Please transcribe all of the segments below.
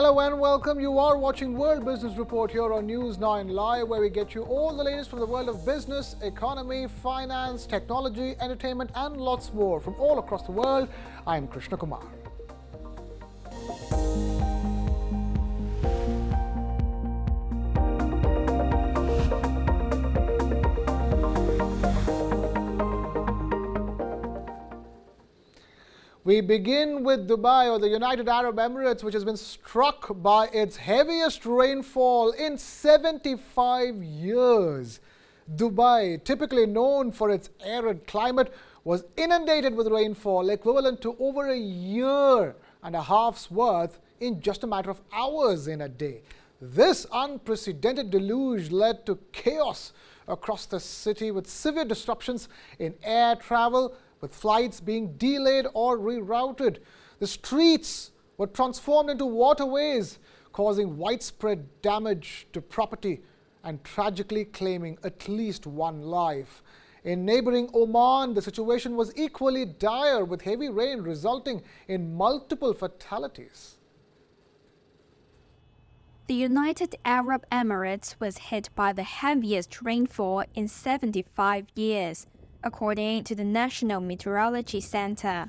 Hello and welcome. You are watching World Business Report here on News 9 Live, where we get you all the latest from the world of business, economy, finance, technology, entertainment, and lots more from all across the world. I'm Krishna Kumar. We begin with Dubai, or the United Arab Emirates, which has been struck by its heaviest rainfall in 75 years. Dubai, typically known for its arid climate, was inundated with rainfall equivalent to over a year and a half's worth in just a matter of hours in a day. This unprecedented deluge led to chaos across the city, with severe disruptions in air travel, with flights being delayed or rerouted. The streets were transformed into waterways, causing widespread damage to property and tragically claiming at least one life. In neighboring Oman, the situation was equally dire, with heavy rain resulting in multiple fatalities. The United Arab Emirates was hit by the heaviest rainfall in 75 years, according to the National Meteorology Center.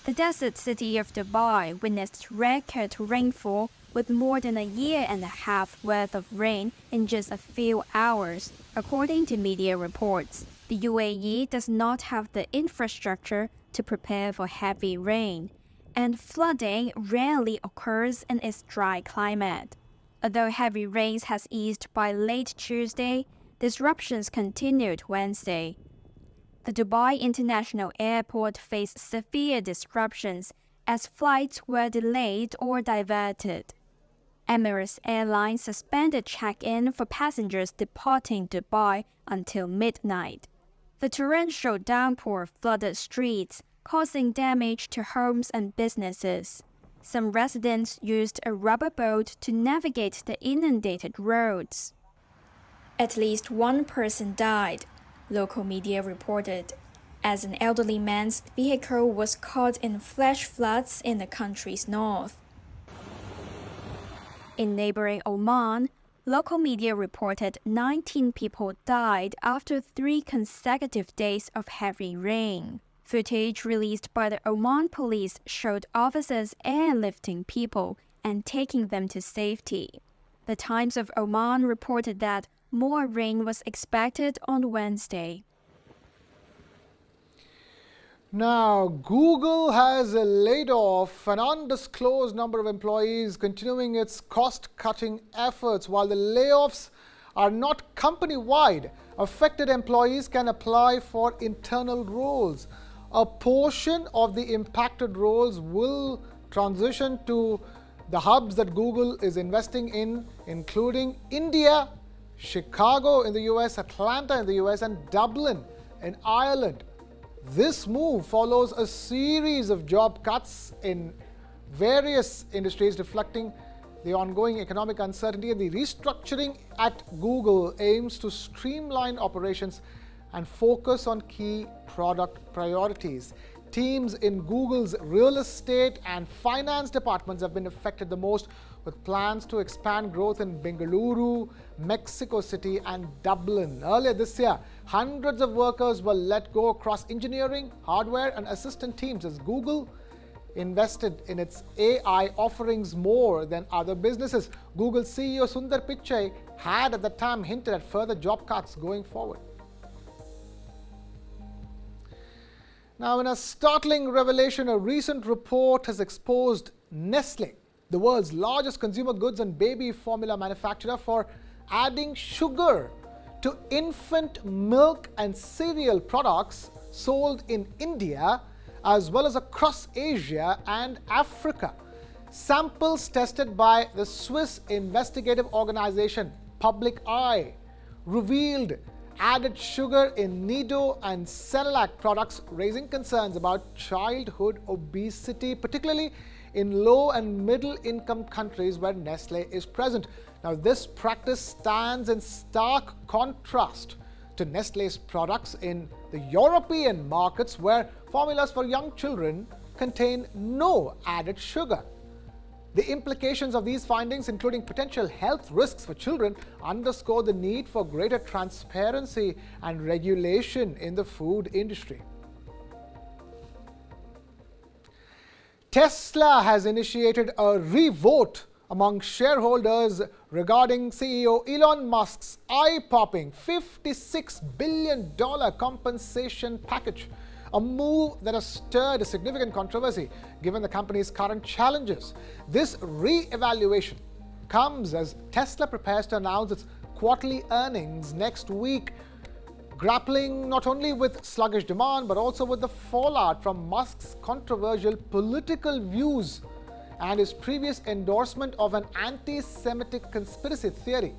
The desert city of Dubai witnessed record rainfall with more than a year and a half worth of rain in just a few hours, according to media reports. The UAE does not have the infrastructure to prepare for heavy rain, and flooding rarely occurs in its dry climate. Although heavy rains has eased by late Tuesday, disruptions continued Wednesday. The Dubai International Airport faced severe disruptions as flights were delayed or diverted. Emirates Airlines suspended check-in for passengers departing Dubai until midnight. The torrential downpour flooded streets, causing damage to homes and businesses. Some residents used a rubber boat to navigate the inundated roads. At least one person died, local media reported, as an elderly man's vehicle was caught in flash floods in the country's north. In neighboring Oman, local media reported 19 people died after 3 consecutive days of heavy rain. Footage released by the Oman police showed officers airlifting people and taking them to safety. The Times of Oman reported that more rain was expected on Wednesday. Now, Google has laid off an undisclosed number of employees, continuing its cost-cutting efforts. While the layoffs are not company-wide, affected employees can apply for internal roles. A portion of the impacted roles will transition to the hubs that Google is investing in, including India, Chicago in the US, Atlanta in the US, and Dublin in Ireland. This move follows a series of job cuts in various industries, reflecting the ongoing economic uncertainty, and the restructuring at Google aims to streamline operations and focus on key product priorities. Teams in Google's real estate and finance departments have been affected the most, with plans to expand growth in Bengaluru, Mexico City, and Dublin. Earlier this year, hundreds of workers were let go across engineering, hardware, and assistant teams as Google invested in its AI offerings more than other businesses. Google CEO Sundar Pichai had at the time hinted at further job cuts going forward. Now, in a startling revelation, a recent report has exposed Nestle, the world's largest consumer goods and baby formula manufacturer, for adding sugar to infant milk and cereal products sold in India as well as across Asia and Africa. Samples tested by the Swiss investigative organization Public Eye revealed added sugar in Nido and Cerelac products, raising concerns about childhood obesity, particularly in low and middle income countries where Nestle is present. Now, this practice stands in stark contrast to Nestle's products in the European markets, where formulas for young children contain no added sugar. The implications of these findings, including potential health risks for children, underscore the need for greater transparency and regulation in the food industry. Tesla has initiated a re-vote among shareholders regarding CEO Elon Musk's eye-popping $56 billion compensation package, a move that has stirred a significant controversy given the company's current challenges. This re-evaluation comes as Tesla prepares to announce its quarterly earnings next week, grappling not only with sluggish demand but also with the fallout from Musk's controversial political views and his previous endorsement of an anti-Semitic conspiracy theory,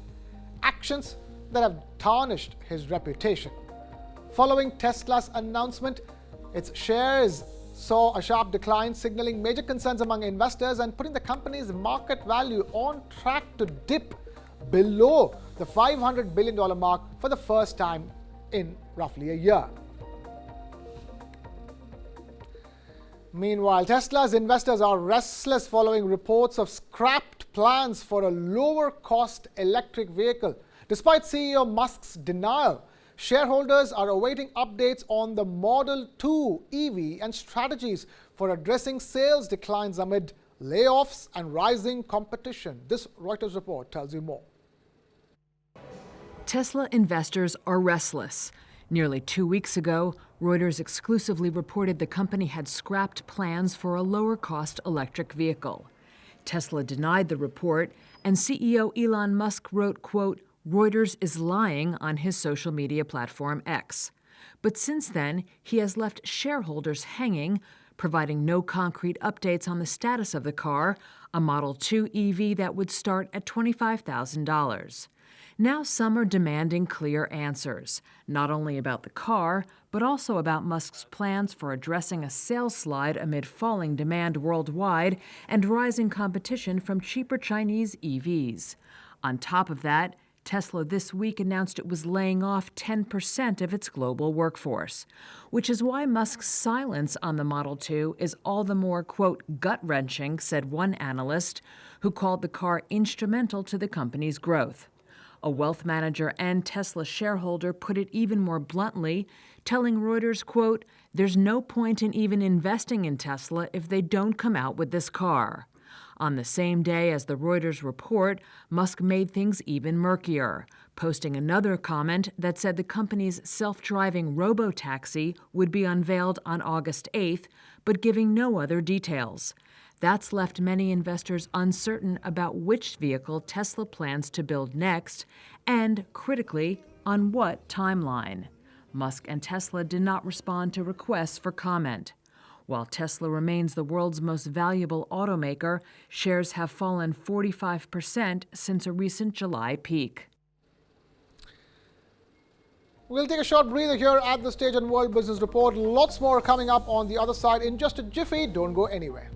actions that have tarnished his reputation. Following Tesla's announcement, its shares saw a sharp decline, signaling major concerns among investors and putting the company's market value on track to dip below the $500 billion mark for the first time in roughly a year. Meanwhile, Tesla's investors are restless following reports of scrapped plans for a lower-cost electric vehicle. Despite CEO Musk's denial, shareholders are awaiting updates on the Model 2 EV and strategies for addressing sales declines amid layoffs and rising competition. This Reuters report tells you more. Tesla investors are restless. Nearly 2 weeks ago, Reuters exclusively reported the company had scrapped plans for a lower-cost electric vehicle. Tesla denied the report, and CEO Elon Musk wrote, quote, "Reuters is lying" on his social media platform X. But since then, he has left shareholders hanging, providing no concrete updates on the status of the car, a Model 2 EV that would start at $25,000. Now some are demanding clear answers, not only about the car, but also about Musk's plans for addressing a sales slide amid falling demand worldwide and rising competition from cheaper Chinese EVs. On top of that, Tesla this week announced it was laying off 10% of its global workforce, which is why Musk's silence on the Model 2 is all the more, quote, gut-wrenching, said one analyst, who called the car instrumental to the company's growth. A wealth manager and Tesla shareholder put it even more bluntly, telling Reuters, quote, "There's no point in even investing in Tesla if they don't come out with this car." On the same day as the Reuters report, Musk made things even murkier, posting another comment that said the company's self-driving robo-taxi would be unveiled on August 8th, but giving no other details. That's left many investors uncertain about which vehicle Tesla plans to build next and, critically, on what timeline. Musk and Tesla did not respond to requests for comment. While Tesla remains the world's most valuable automaker, shares have fallen 45% since a recent July peak. We'll take a short breather here at the stage on World Business Report. Lots more coming up on the other side in just a jiffy. Don't go anywhere.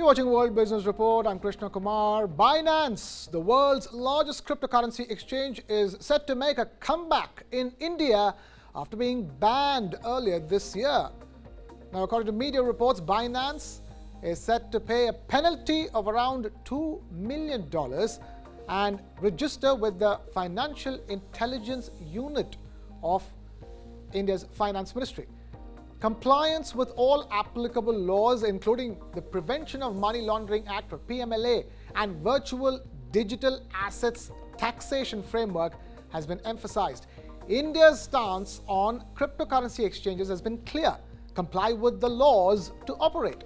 watching World Business Report. I'm Krishna Kumar. Binance, the world's largest cryptocurrency exchange, is set to make a comeback in India after being banned earlier this year. Now, according to media reports, Binance is set to pay a penalty of around $2 million and register with the Financial Intelligence Unit of India's Finance Ministry. Compliance with all applicable laws, including the Prevention of Money Laundering Act or PMLA and Virtual Digital Assets Taxation Framework, has been emphasized. India's stance on cryptocurrency exchanges has been clear: comply with the laws to operate.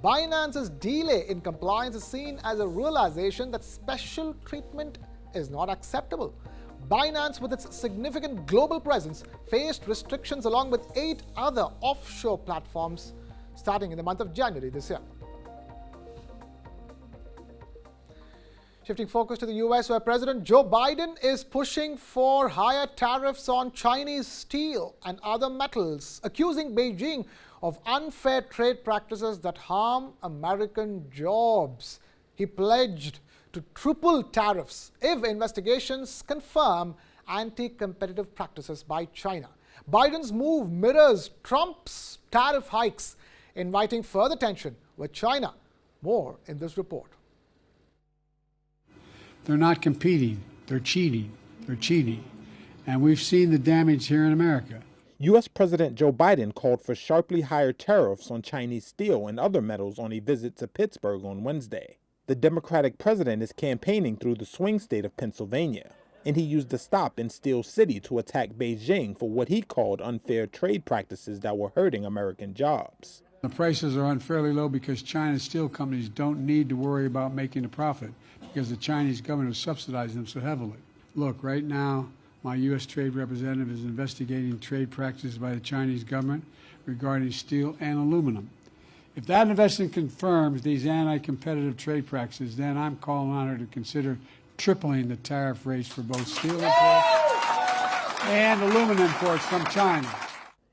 Binance's delay in compliance is seen as a realization that special treatment is not acceptable. Binance, with its significant global presence, faced restrictions along with 8 other offshore platforms starting in the month of January this year. Shifting focus to the US, where President Joe Biden is pushing for higher tariffs on Chinese steel and other metals, accusing Beijing of unfair trade practices that harm American jobs. He pledged to triple tariffs if investigations confirm anti-competitive practices by China. Biden's move mirrors Trump's tariff hikes, inviting further tension with China. More in this report. They're not competing, they're cheating. And we've seen the damage here in America. U.S. President Joe Biden called for sharply higher tariffs on Chinese steel and other metals on a visit to Pittsburgh on Wednesday. The Democratic president is campaigning through the swing state of Pennsylvania, and he used the stop in Steel City to attack Beijing for what he called unfair trade practices that were hurting American jobs. The prices are unfairly low because China's steel companies don't need to worry about making a profit because the Chinese government is subsidizing them so heavily. Look, right now, my U.S. trade representative is investigating trade practices by the Chinese government regarding steel and aluminum. If that investigation confirms these anti-competitive trade practices, then I'm calling on her to consider tripling the tariff rates for both steel imports and aluminum imports from China.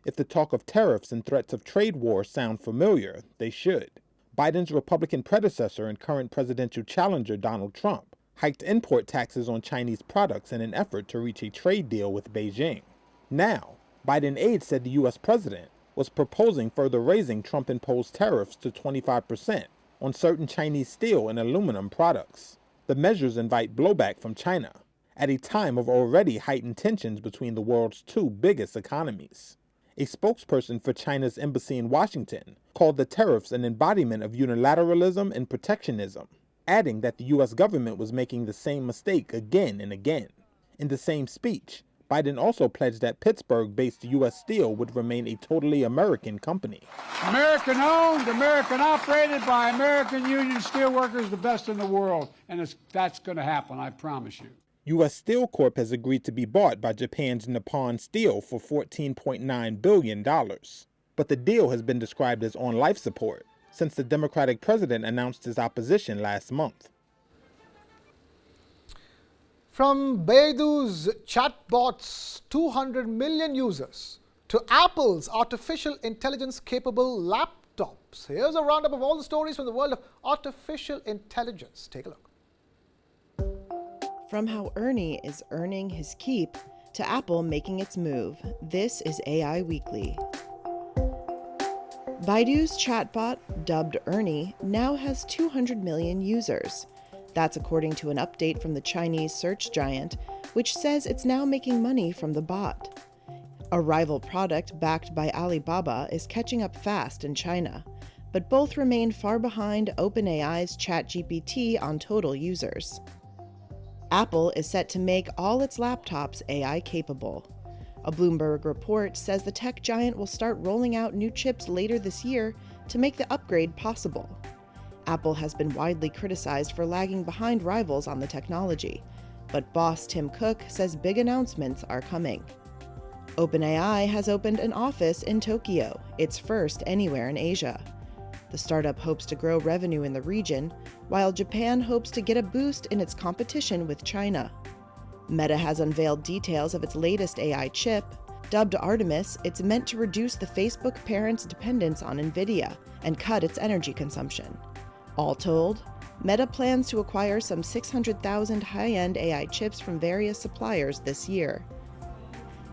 If the talk of tariffs and threats of trade war sound familiar, they should. Biden's Republican predecessor and current presidential challenger, Donald Trump, hiked import taxes on Chinese products in an effort to reach a trade deal with Beijing. Now, Biden aides said the U.S. president was proposing further raising Trump-imposed tariffs to 25% on certain Chinese steel and aluminum products. The measures invite blowback from China at a time of already heightened tensions between the world's 2 biggest economies. A spokesperson for China's embassy in Washington called the tariffs an embodiment of unilateralism and protectionism, adding that the U.S. government was making the same mistake again and again. In the same speech, Biden also pledged that Pittsburgh-based U.S. Steel would remain a totally American company. American-owned, American-operated by American union steelworkers, the best in the world. And that's going to happen, I promise you. U.S. Steel Corp has agreed to be bought by Japan's Nippon Steel for $14.9 billion. But the deal has been described as on life support since the Democratic president announced his opposition last month. From Baidu's chatbot's 200 million users to Apple's artificial intelligence-capable laptops, here's a roundup of all the stories from the world of artificial intelligence. Take a look. From how Ernie is earning his keep to Apple making its move, this is AI Weekly. Baidu's chatbot, dubbed Ernie, now has 200 million users. That's according to an update from the Chinese search giant, which says it's now making money from the bot. A rival product backed by Alibaba is catching up fast in China, but both remain far behind OpenAI's ChatGPT on total users. Apple is set to make all its laptops AI capable. A Bloomberg report says the tech giant will start rolling out new chips later this year to make the upgrade possible. Apple has been widely criticized for lagging behind rivals on the technology, but boss Tim Cook says big announcements are coming. OpenAI has opened an office in Tokyo, its first anywhere in Asia. The startup hopes to grow revenue in the region, while Japan hopes to get a boost in its competition with China. Meta has unveiled details of its latest AI chip. Dubbed Artemis, it's meant to reduce the Facebook parent's dependence on NVIDIA and cut its energy consumption. All told, Meta plans to acquire some 600,000 high-end AI chips from various suppliers this year.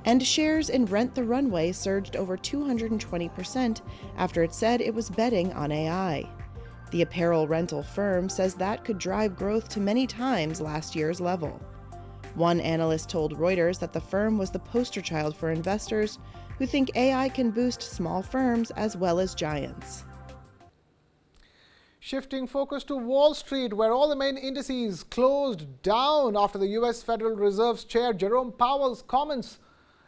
And shares in Rent the Runway surged over 220% after it said it was betting on AI. The apparel rental firm says that could drive growth to many times last year's level. One analyst told Reuters that the firm was the poster child for investors who think AI can boost small firms as well as giants. Shifting focus to Wall Street, where all the main indices closed down after the U.S. Federal Reserve's chair Jerome Powell's comments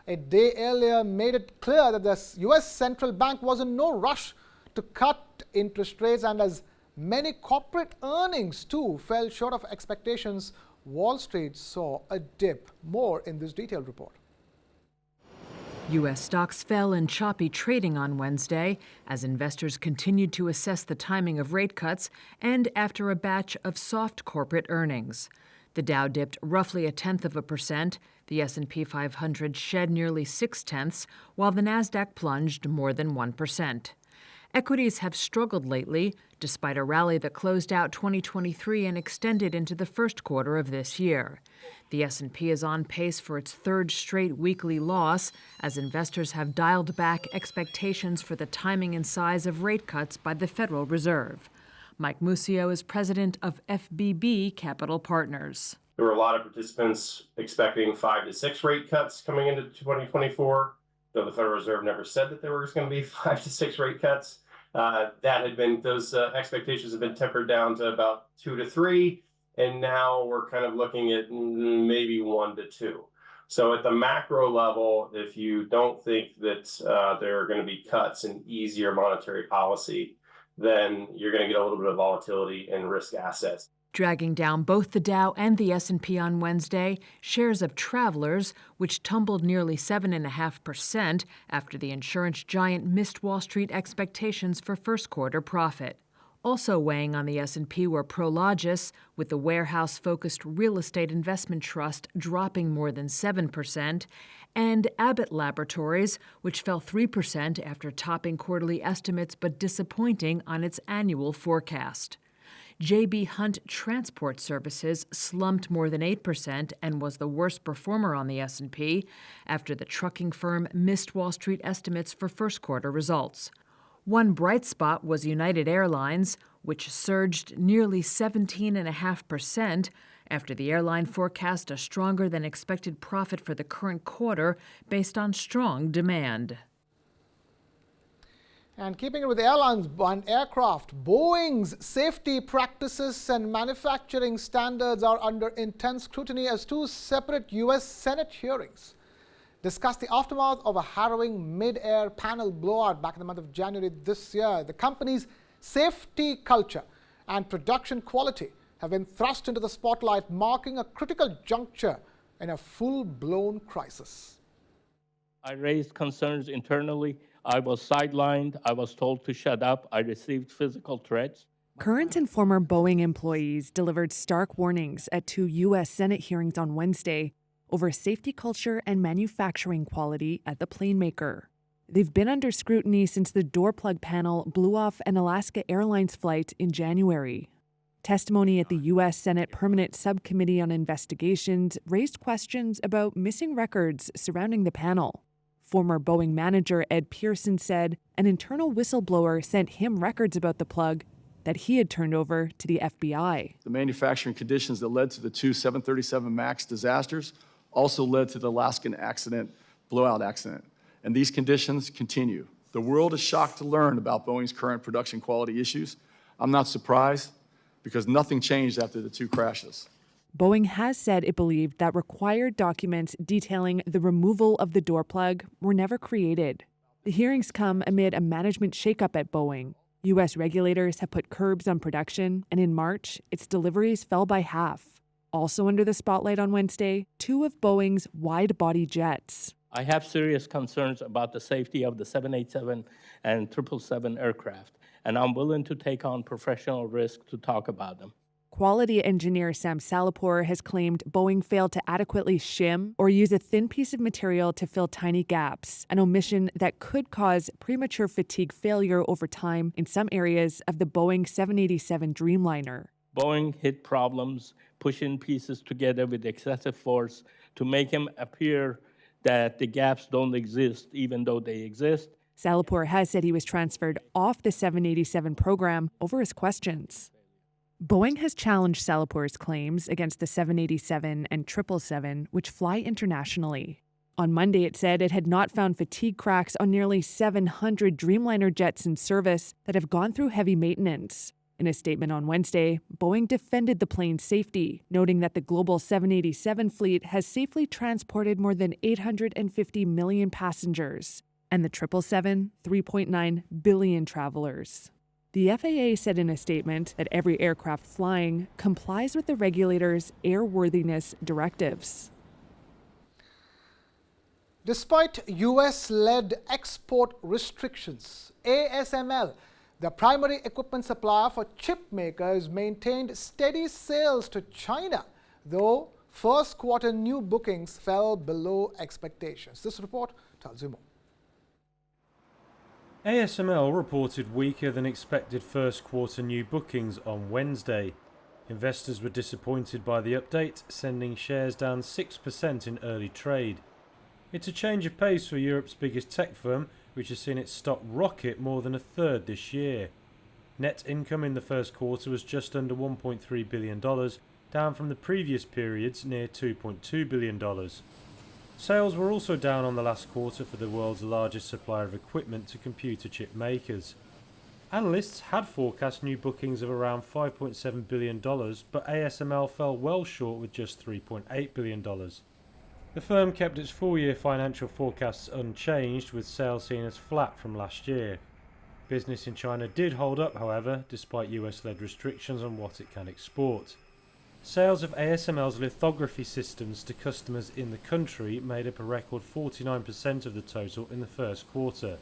a day earlier made it clear that the U.S. central bank was in no rush to cut interest rates, and as many corporate earnings too fell short of expectations, Wall Street saw a dip. More in this detailed report. U.S. stocks fell in choppy trading on Wednesday as investors continued to assess the timing of rate cuts and after a batch of soft corporate earnings. The Dow dipped roughly 0.1%, the S&P 500 shed nearly 0.6, while the Nasdaq plunged more than 1%. Equities have struggled lately, despite a rally that closed out 2023 and extended into the first quarter of this year. The S&P is on pace for its third straight weekly loss, as investors have dialed back expectations for the timing and size of rate cuts by the Federal Reserve. Mike Muscio is president of FBB Capital Partners. There were a lot of participants expecting 5 to 6 rate cuts coming into 2024, though the Federal Reserve never said that there was going to be 5 to 6 rate cuts. Those expectations have been tempered down to about 2 to 3, and now we're kind of looking at maybe 1 to 2. So at the macro level, if you don't think that there are going to be cuts and easier monetary policy, then you're going to get a little bit of volatility in risk assets. Dragging down both the Dow and the S&P on Wednesday, shares of Travelers, which tumbled nearly 7.5% after the insurance giant missed Wall Street expectations for first-quarter profit. Also weighing on the S&P were Prologis, with the warehouse-focused real estate investment trust dropping more than 7%, and Abbott Laboratories, which fell 3% after topping quarterly estimates but disappointing on its annual forecast. J.B. Hunt Transport Services slumped more than 8% and was the worst performer on the S&P after the trucking firm missed Wall Street estimates for first-quarter results. One bright spot was United Airlines, which surged nearly 17.5% after the airline forecast a stronger-than-expected profit for the current quarter based on strong demand. And keeping it with airlines and aircraft, Boeing's safety practices and manufacturing standards are under intense scrutiny as two separate U.S. Senate hearings discuss the aftermath of a harrowing mid-air panel blowout back in the month of January this year. The company's safety culture and production quality have been thrust into the spotlight, marking a critical juncture in a full-blown crisis. I raised concerns internally. I was sidelined. I was told to shut up. I received physical threats. Current and former Boeing employees delivered stark warnings at two U.S. Senate hearings on Wednesday over safety culture and manufacturing quality at the plane maker. They've been under scrutiny since the door plug panel blew off an Alaska Airlines flight in January. Testimony at the U.S. Senate Permanent Subcommittee on Investigations raised questions about missing records surrounding the panel. Former Boeing manager Ed Pearson said an internal whistleblower sent him records about the plug that he had turned over to the FBI. The manufacturing conditions that led to the two 737 MAX disasters also led to the Alaskan blowout accident. And these conditions continue. The world is shocked to learn about Boeing's current production quality issues. I'm not surprised because nothing changed after the two crashes. Boeing has said it believed that required documents detailing the removal of the door plug were never created. The hearings come amid a management shakeup at Boeing. U.S. regulators have put curbs on production, and in March, its deliveries fell by half. Also under the spotlight on Wednesday, two of Boeing's wide-body jets. I have serious concerns about the safety of the 787 and 777 aircraft, and I'm willing to take on professional risk to talk about them. Quality engineer Sam Salahpour has claimed Boeing failed to adequately shim or use a thin piece of material to fill tiny gaps, an omission that could cause premature fatigue failure over time in some areas of the Boeing 787 Dreamliner. Boeing hit problems pushing pieces together with excessive force to make them appear that the gaps don't exist, even though they exist. Salahpour has said he was transferred off the 787 program over his questions. Boeing has challenged Salahpour's claims against the 787 and 777, which fly internationally. On Monday, it said it had not found fatigue cracks on nearly 700 Dreamliner jets in service that have gone through heavy maintenance. In a statement on Wednesday, Boeing defended the plane's safety, noting that the global 787 fleet has safely transported more than 850 million passengers, and the 777, 3.9 billion travelers. The FAA said in a statement that every aircraft flying complies with the regulator's airworthiness directives. Despite US-led export restrictions, ASML, the primary equipment supplier for chip makers, maintained steady sales to China, though first quarter new bookings fell below expectations. This report tells you more. ASML reported weaker than expected first quarter new bookings on Wednesday. Investors were disappointed by the update, sending shares down 6% in early trade. It's a change of pace for Europe's biggest tech firm, which has seen its stock rocket more than a third this year. Net income in the first quarter was just under $1.3 billion, down from the previous period's near $2.2 billion. Sales were also down on the last quarter for the world's largest supplier of equipment to computer chip makers. Analysts had forecast new bookings of around $5.7 billion, but ASML fell well short with just $3.8 billion. The firm kept its full-year financial forecasts unchanged, with sales seen as flat from last year. Business in China did hold up, however, despite US-led restrictions on what it can export. Sales of ASML's lithography systems to customers in the country made up a record 49% of the total in the first quarter.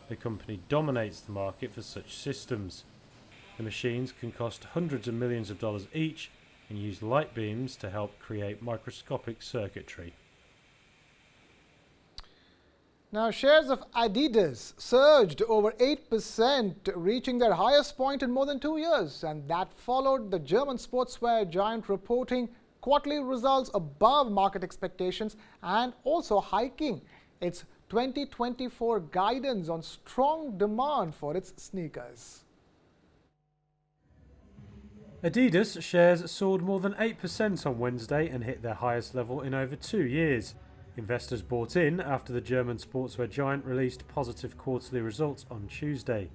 The company dominates the market for such systems. The machines can cost hundreds of millions of dollars each and use light beams to help create microscopic circuitry. Now, shares of Adidas surged over 8%, reaching their highest point in more than 2 years. And that followed the German sportswear giant reporting quarterly results above market expectations and also hiking its 2024 guidance on strong demand for its sneakers. Adidas shares soared more than 8% on Wednesday and hit their highest level in over 2 years. Investors bought in after the German sportswear giant released positive quarterly results on Tuesday.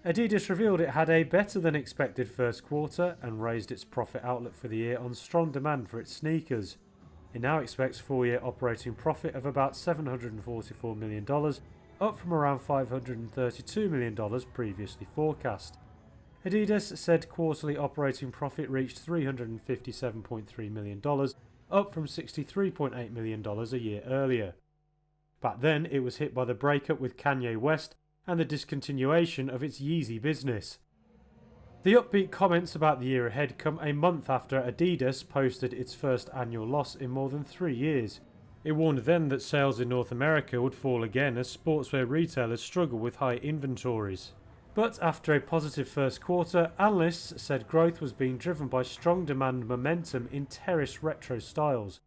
Adidas revealed it had a better than expected first quarter and raised its profit outlook for the year on strong demand for its sneakers. It now expects full-year operating profit of about $744 million, up from around $532 million previously forecast. Adidas said quarterly operating profit reached $357.3 million, up from $63.8 million a year earlier. Back then, it was hit by the breakup with Kanye West and the discontinuation of its Yeezy business. The upbeat comments about the year ahead come a month after Adidas posted its first annual loss in more than 3 years. It warned then that sales in North America would fall again as sportswear retailers struggle with high inventories. But after a positive first quarter, analysts said growth was being driven by strong demand momentum in terrace retro styles.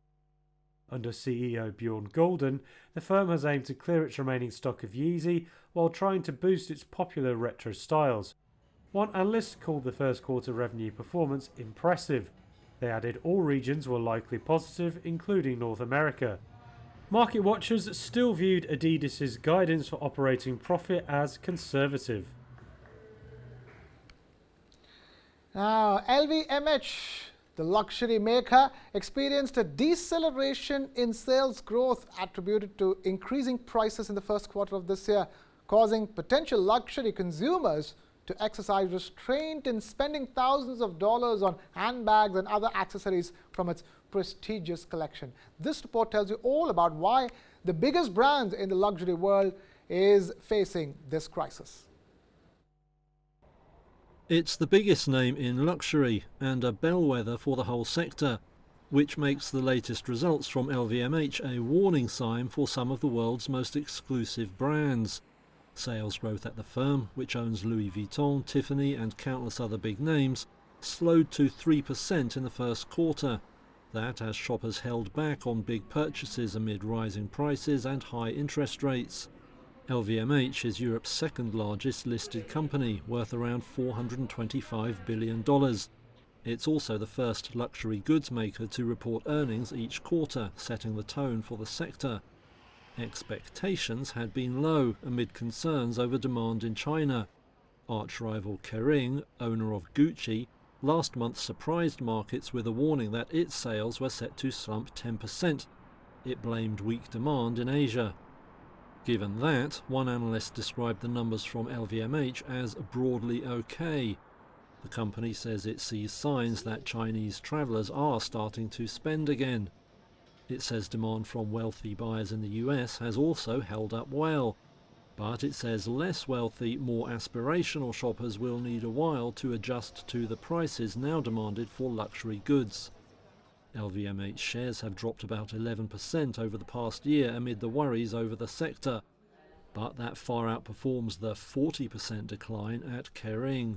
Under CEO Bjorn Gulden, the firm has aimed to clear its remaining stock of Yeezy while trying to boost its popular retro styles. One analyst called the first quarter revenue performance impressive. They added all regions were likely positive, including North America. Market watchers still viewed Adidas's guidance for operating profit as conservative. Now, LVMH, the luxury maker, experienced a deceleration in sales growth attributed to increasing prices in the first quarter of this year, causing potential luxury consumers to exercise restraint in spending thousands of dollars on handbags and other accessories from its prestigious collection. This report tells you all about why the biggest brand in the luxury world is facing this crisis. It's the biggest name in luxury and a bellwether for the whole sector, which makes the latest results from LVMH a warning sign for some of the world's most exclusive brands. Sales growth at the firm, which owns Louis Vuitton, Tiffany and countless other big names, slowed to 3% in the first quarter. That as shoppers held back on big purchases amid rising prices and high interest rates. LVMH is Europe's second largest listed company, worth around $425 billion. It's also the first luxury goods maker to report earnings each quarter, setting the tone for the sector. Expectations had been low amid concerns over demand in China. Arch-rival Kering, owner of Gucci, last month surprised markets with a warning that its sales were set to slump 10%. It blamed weak demand in Asia. Given that, one analyst described the numbers from LVMH as broadly okay. The company says it sees signs that Chinese travellers are starting to spend again. It says demand from wealthy buyers in the US has also held up well, but it says less wealthy, more aspirational shoppers will need a while to adjust to the prices now demanded for luxury goods. LVMH shares have dropped about 11% over the past year amid the worries over the sector, but that far outperforms the 40% decline at Kering.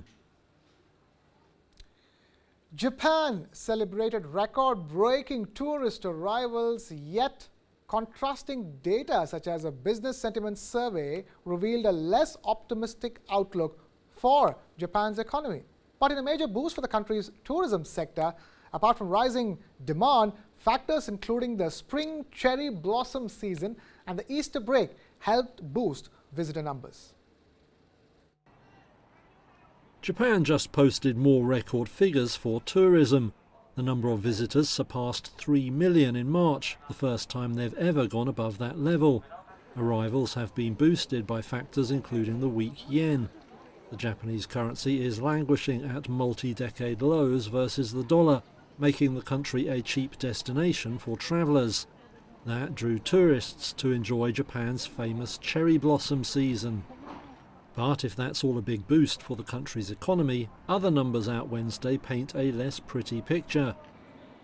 Japan celebrated record-breaking tourist arrivals, yet contrasting data such as a business sentiment survey revealed a less optimistic outlook for Japan's economy. But in a major boost for the country's tourism sector, apart from rising demand, factors including the spring cherry blossom season and the Easter break helped boost visitor numbers. Japan just posted more record figures for tourism. The number of visitors surpassed 3 million in March, the first time they've ever gone above that level. Arrivals have been boosted by factors including the weak yen. The Japanese currency is languishing at multi-decade lows versus the dollar, making the country a cheap destination for travellers. That drew tourists to enjoy Japan's famous cherry blossom season. But if that's all a big boost for the country's economy, other numbers out Wednesday paint a less pretty picture.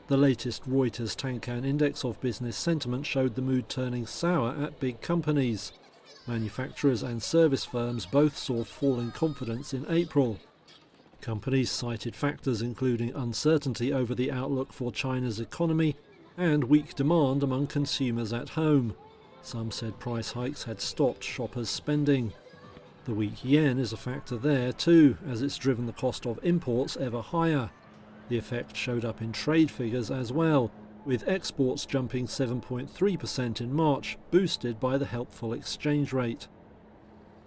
The latest Reuters Tankan Index of Business Sentiment showed the mood turning sour at big companies. Manufacturers and service firms both saw falling confidence in April. Companies cited factors including uncertainty over the outlook for China's economy and weak demand among consumers at home. Some said price hikes had stopped shoppers' spending. The weak yen is a factor there too, as it's driven the cost of imports ever higher. The effect showed up in trade figures as well, with exports jumping 7.3% in March, boosted by the helpful exchange rate.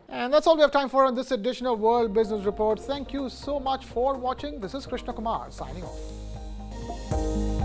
And that's all we have time for on this edition of World Business Report. Thank you so much for watching. This is Krishna Kumar signing off.